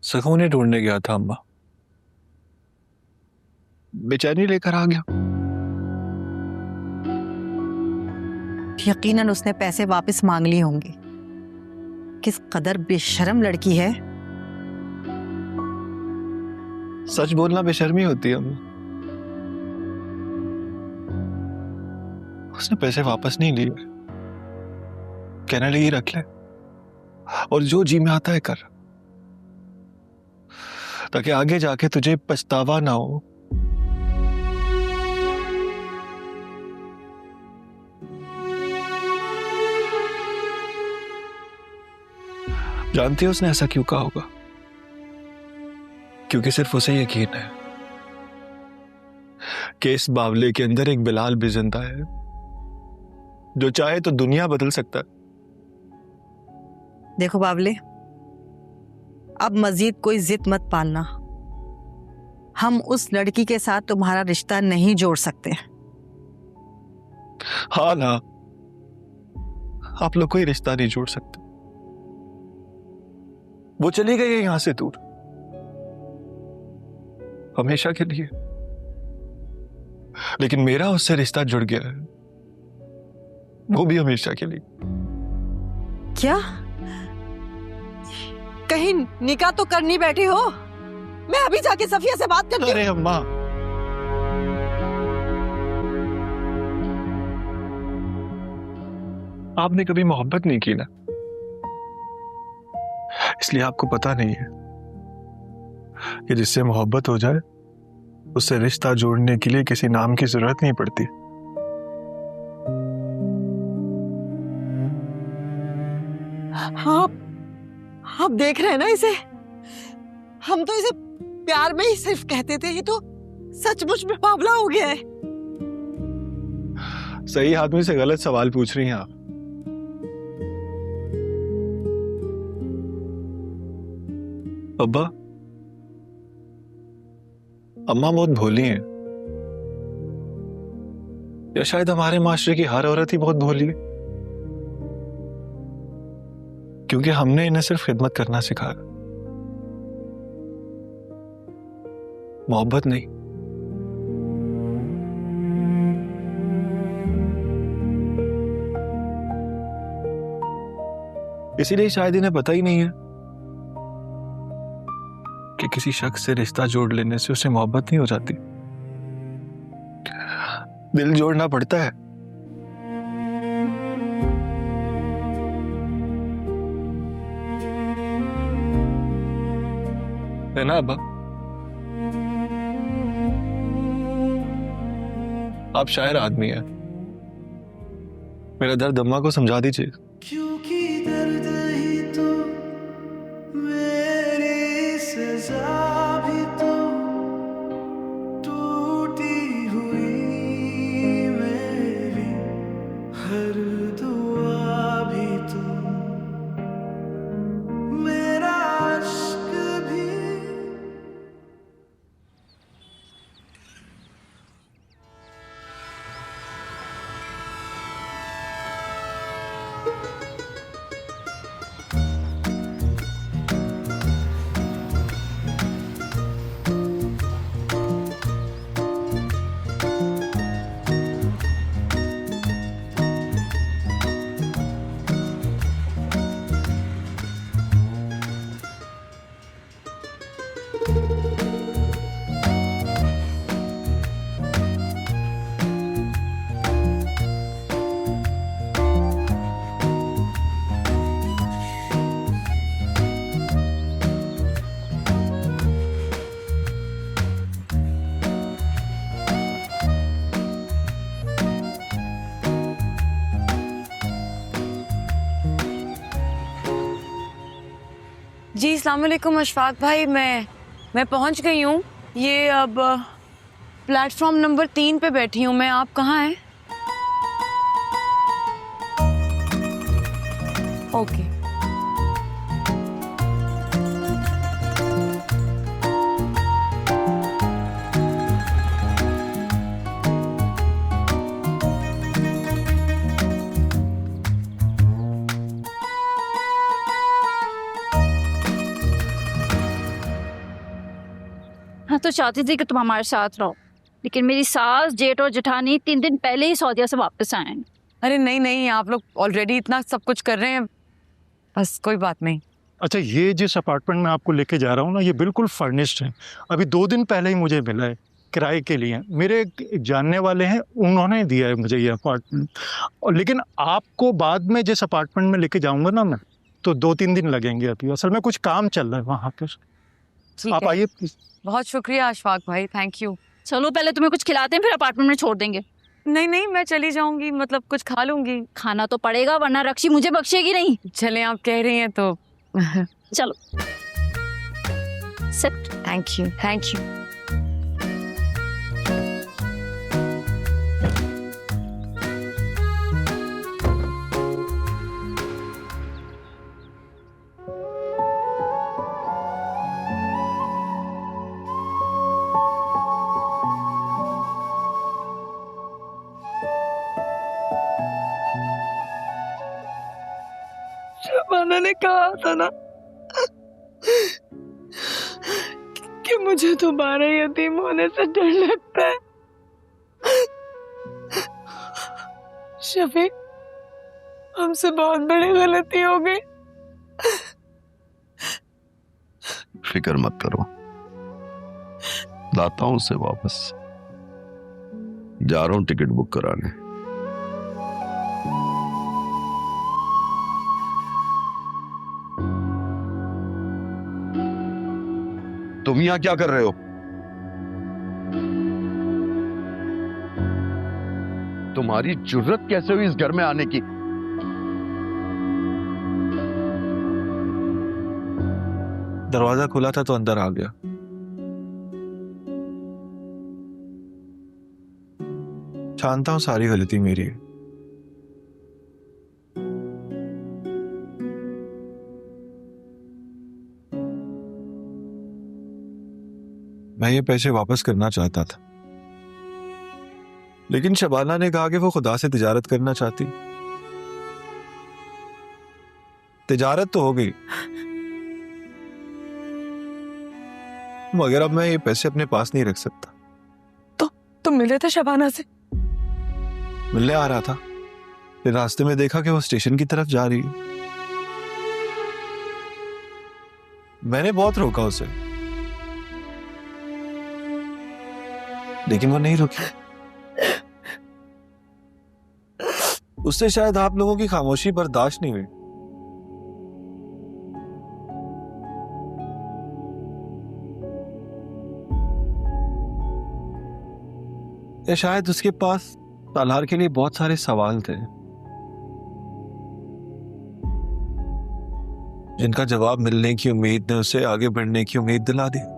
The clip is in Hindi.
सुकून ही ढूंढने गया था अम्मा। बेचैनी लेकर आ गया। यकीनन उसने पैसे वापस मांग लिए होंगे। किस कदर बेशर्म लड़की है। सच बोलना बेशर्मी होती है अम्मा। उसने पैसे वापस नहीं लिए, कहने लगी रख ले और जो जी में आता है कर, ताकि आगे जाके तुझे पछतावा ना हो। जानती है उसने ऐसा क्यों कहा होगा? क्योंकि सिर्फ उसे यकीन है कि इस बावले के अंदर एक बिलाल भी जिंदा है, जो चाहे तो दुनिया बदल सकता है। देखो बावले, अब मजीद कोई जिद मत पालना। हम उस लड़की के साथ तुम्हारा रिश्ता नहीं जोड़ सकते। हाँ ना, आप लोग कोई रिश्ता नहीं जोड़ सकते। वो चली गई है यहां से दूर, हमेशा के लिए। लेकिन मेरा उससे रिश्ता जुड़ गया है, वो भी हमेशा के लिए। क्या कहीं निकाह तो करनी बैठे हो? मैं अभी जाके सफिया से बात करती हूँ। अरे अम्मा, आपने कभी मोहब्बत नहीं की ना, इसलिए आपको पता नहीं है कि जिससे मोहब्बत हो जाए उससे रिश्ता जोड़ने के लिए किसी नाम की जरूरत नहीं पड़ती। आप देख रहे हैं ना इसे? हम तो इसे प्यार में ही सिर्फ कहते थे, ये तो सचमुच में बावला हो गया है। सही आदमी से गलत सवाल पूछ रही हैं आप। अब्बा, अम्मा बहुत भोली हैं, या शायद हमारे माशरे की हर औरत ही बहुत भोली है, क्योंकि हमने इन्हें सिर्फ खिदमत करना सिखाया, मोहब्बत नहीं। इसीलिए शायद इन्हें पता ही नहीं है कि किसी शख्स से रिश्ता जोड़ लेने से उसे मोहब्बत नहीं हो जाती, दिल जोड़ना पड़ता है। है ना अब्बा? आप शायर आदमी हैं, मेरा दर्द अम्मा को समझा दीजिए। क्योंकि दर्द ही तो मेरी सजा भी तो, टूटी हुई मेरी हर दुआ भी तो, मेरा अश्क भी। जी अस्सलाम वालेकुम अशफाक भाई, मैं पहुंच गई हूँ। ये अब प्लेटफॉर्म नंबर 3 पे बैठी हूँ मैं। आप कहाँ हैं? ओके। मैं तो चाहती थी कि तुम हमारे साथ रहो, लेकिन मेरी सास, जेठ और जेठानी 3 दिन पहले ही सऊदीया से वापस आए हैं। अरे नहीं नहीं, आप लोग ऑलरेडी इतना सब कुछ कर रहे हैं, बस कोई बात नहीं। अच्छा, ये जिस अपार्टमेंट में आपको लेके जा रहा हूँ ना, ये बिल्कुल फर्निश्ड है। अभी 2 दिन पहले ही मुझे मिला है किराए के लिए। मेरे एक जानने वाले हैं, उन्होंने दिया है मुझे ये अपार्टमेंट। और लेकिन आपको बाद में जिस अपार्टमेंट में लेके जाऊंगा ना मैं, तो 2-3 दिन लगेंगे। अभी असल में कुछ काम चल रहा है वहाँ पे। ठीक आप है। आइए प्लीज। बहुत शुक्रिया अशफाक भाई, थैंक यू। चलो पहले तुम्हें कुछ खिलाते हैं, फिर अपार्टमेंट में छोड़ देंगे। नहीं नहीं, मैं चली जाऊंगी, मतलब कुछ खा लूंगी। खाना तो पड़ेगा, वरना रक्षी मुझे बख्शेगी नहीं। चले, आप कह रही हैं तो। चलो sit. Thank you, thank you. Shabana ने कहा था ना कि मुझे दोबारा यतीम होने से डर लगता है। शफीक, हमसे बहुत बड़ी गलती हो गई। फिक्र मत करो, लाता हूं उसे वापस। जा रहा हूं टिकट बुक कराने। तुम यहां क्या कर रहे हो? तुम्हारी जुर्रत कैसे हुई इस घर में आने की? दरवाजा खुला था तो अंदर आ गया। जानता हूं सारी गलती मेरी है। मैं ये पैसे वापस करना चाहता था, लेकिन शबाना ने कहा कि वो खुदा से तिजारत करना चाहती। तिजारत तो हो गई, मगर अब मैं ये पैसे अपने पास नहीं रख सकता। तुम मिले थे शबाना से? मिलने आ रहा था, फिर रास्ते में देखा कि वो स्टेशन की तरफ जा रही है। मैंने बहुत रोका उसे, लेकिन वो नहीं रुकी। उससे शायद आप लोगों की खामोशी बर्दाश्त नहीं हुई। या शायद उसके पास तालार के लिए बहुत सारे सवाल थे, जिनका जवाब मिलने की उम्मीद ने उसे आगे बढ़ने की उम्मीद दिला दी।